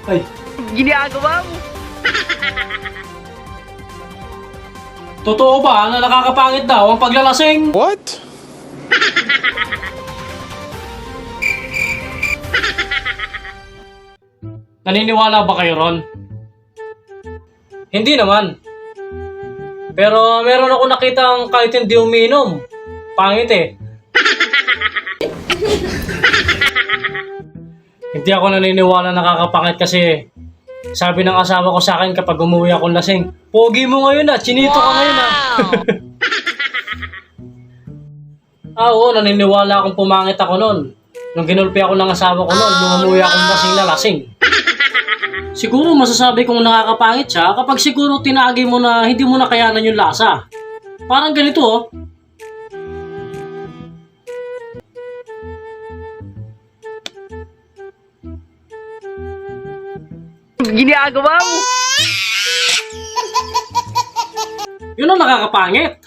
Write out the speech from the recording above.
Ay, Ginagawa mo. totoo ba na nakakapangit daw ang paglalasing? What? Naniniwala ba kayo ron? Hindi naman. Pero meron ako nakitang kahit hindi umiinom. Pangit eh. Hindi ako naniniwala nakakapangit kasi sabi ng asawa ko sa akin kapag umuwi akong lasing, pogi mo ngayon ah, chinito ka ngayon ah. Oo, naniniwala akong pumangit ako noon. Nung ginulpi ako ng asawa ko noon, nung umuwi akong lasing na lasing. Siguro masasabi kong nakakapangit siya kapag siguro tinagi mo na hindi mo na kayanan yung lasa. Parang ganito oh. Ginagawa mo. Yun ang nakakapangit.